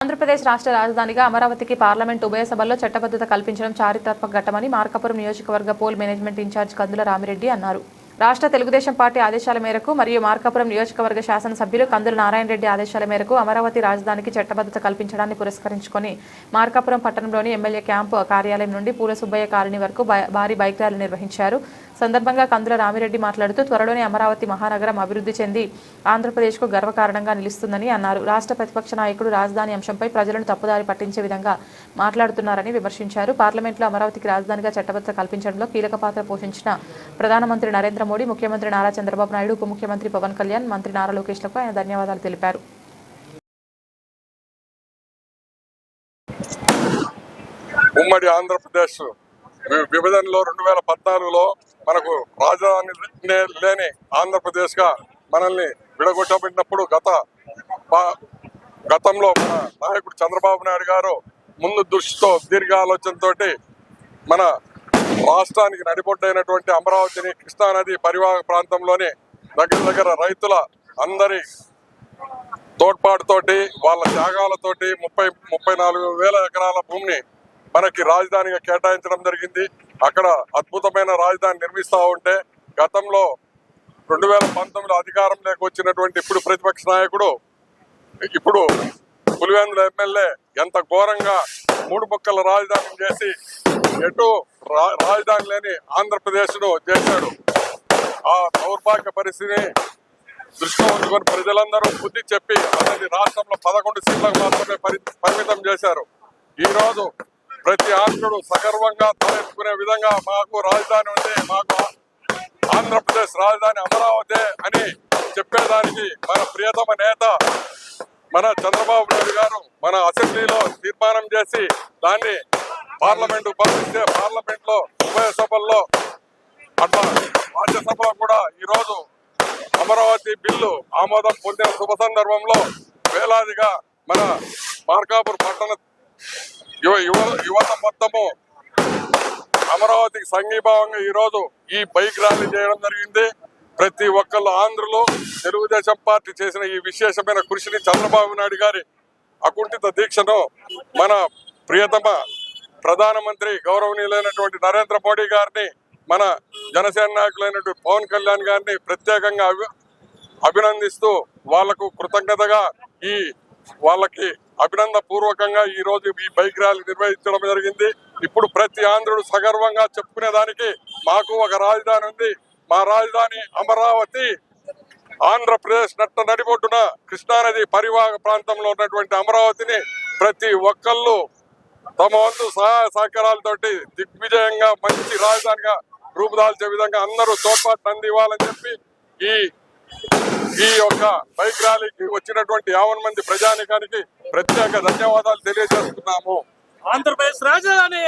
ఆంధ్రప్రదేశ్ రాష్ట్ర రాజధానిగా అమరావతికి పార్లమెంట్ ఉభయ సభల్లో చట్టబద్ధత కల్పించడం చారిత్రాత్మక ఘట్టమని మార్కాపురం నియోజకవర్గ పోల్ మేనేజ్మెంట్ ఇన్ఛార్జ్ కందుల రామిరెడ్డి అన్నారు. రాష్ట్ర తెలుగుదేశం పార్టీ ఆదేశాల మేరకు మరియు మార్కాపురం నియోజకవర్గ శాసనసభ్యులు కందుల నారాయణరెడ్డి ఆదేశాల మేరకు అమరావతి రాజధానికి చట్టబద్ధత కల్పించడాన్ని పురస్కరించుకొని మార్కాపురం పట్టణంలోని ఎమ్మెల్యే క్యాంపు కార్యాలయం నుండి పూల సుబ్బయ్య కాలనీ వరకు భారీ బైక్ ర్యాలీ నిర్వహించారు. సందర్భంగా కందుల రామిరెడ్డి మాట్లాడుతూ త్వరలోనే అమరావతి మహానగరం అభివృద్ధి చెంది ఆంధ్రప్రదేశ్కు గర్వకారణంగా నిలుస్తుందని అన్నారు. రాష్ట్ర ప్రతిపక్ష నాయకుడు రాజధాని అంశంపై ప్రజలను తప్పుదారి పట్టించే విధంగా మాట్లాడుతున్నారని విమర్శించారు. పార్లమెంట్లో అమరావతికి రాజధానిగా చట్టబద్ధత కల్పించడంలో కీలక పాత్ర పోషించిన ప్రధానమంత్రి నరేంద్ర మోడీ, ముఖ్యమంత్రి నారా చంద్రబాబు నాయుడు, ఉప ముఖ్యమంత్రి పవన్ కళ్యాణ్, మంత్రి నారా లోకేష్లకు ఆయన ధన్యవాదాలు తెలిపారు. ఉమ్మడి ఆంధ్రప్రదేశ్ విభజనలో 2014లో మనకు రాజధాని లేని ఆంధ్రప్రదేశ్ గా మనల్ని విడగొట్టబడినప్పుడు గతంలో మన నాయకుడు చంద్రబాబు నాయుడు గారు ముందు దృష్టితో దీర్ఘ ఆలోచనతో మన రాష్ట్రానికి నడిబొడ్డైనటువంటి అమరావతిని కృష్ణానది పరివాహక ప్రాంతంలోని దగ్గర రైతుల అందరి తోడ్పాటుతోటి వాళ్ళ త్యాగాలతోటి 34,000 ఎకరాల భూమిని మనకి రాజధానిగా కేటాయించడం జరిగింది. అక్కడ అద్భుతమైన రాజధాని నిర్మిస్తూ ఉంటే గతంలో 2019లో అధికారంలోకి వచ్చినటువంటి ఇప్పుడు ప్రతిపక్ష నాయకుడు ఇప్పుడు పులివెందుల ఎమ్మెల్యే ఎంత ఘోరంగా 3 ముక్కల రాజధాని చేసి ఎటు రాజధాని లేని ఆంధ్రప్రదేశ్ ను చేశాడు. ఆ దౌర్భాగ్య పరిస్థితిని దృష్టిలో ఉంచుకొని ప్రజలందరూ బుద్ధి చెప్పి అనేది రాష్ట్రంలో 11 సీట్లకు మాత్రమే పరిమితం చేశారు. ఈ రోజు ప్రతి ఆంధ్రుడు సగర్వంగా తలెత్తుకునే విధంగా మాకు రాజధాని ఉంది, మాకు ఆంధ్రప్రదేశ్ రాజధాని అమరావతి అని చెప్పేదానికి మన ప్రియతమ నేత మన చంద్రబాబు నాయుడు గారు మన అసెంబ్లీలో తీర్మానం చేసి దాన్ని పార్లమెంట్ పంపిస్తే పార్లమెంట్ లో ఉభయ సభల్లో అట్లా రాజ్యసభలో కూడా ఈరోజు అమరావతి బిల్లు ఆమోదం పొందిన శుభ సందర్భంలో వేలాదిగా మన మార్కాపూర్ పట్టణ యువత మొత్తము అమరావతికి సంఘీభావంగా ఈరోజు ఈ బైక్ ర్యాలీ చేయడం జరిగింది. ప్రతి ఒక్కళ్ళు ఆంధ్రులు తెలుగుదేశం పార్టీ చేసిన ఈ విశేషమైన కృషిని చంద్రబాబు నాయుడు గారి అకుంఠిత దీక్షను మన ప్రియతమ ప్రధానమంత్రి గౌరవనీయులైనటువంటి నరేంద్ర మోడీ గారిని మన జనసేన నాయకులైనటువంటి పవన్ కళ్యాణ్ గారిని ప్రత్యేకంగా అభినందిస్తూ వాళ్లకు కృతజ్ఞతగా వాళ్ళకి అభినందన పూర్వకంగా ఈ రోజు ఈ బైక్ ర్యాలీ నిర్వహించడం జరిగింది. ఇప్పుడు ప్రతి ఆంధ్రుడు సగర్వంగా చెప్పుకునేదానికి మాకు ఒక రాజధాని ఉంది, మా రాజధాని అమరావతి. ఆంధ్రప్రదేశ్ నడిబొడ్డున కృష్ణానది పరివాహక ప్రాంతంలో ఉన్నటువంటి అమరావతిని ప్రతి ఒక్కళ్ళు తమ వంతు సహాయ సహకారాలతోటి దిగ్విజయంగా మంచి రాజధానిగా రూపుదాల్చే విధంగా అందరూ తోడ్పాటు అందివ్వాలని చెప్పి ఈ యొక్క బైక్ ర్యాలీకి వచ్చినటువంటి 50 మంది ప్రజానికానికి ప్రత్యేక ధన్యవాదాలు తెలియజేస్తున్నాము. ఆంధ్రప్రదేశ్ రాజధాని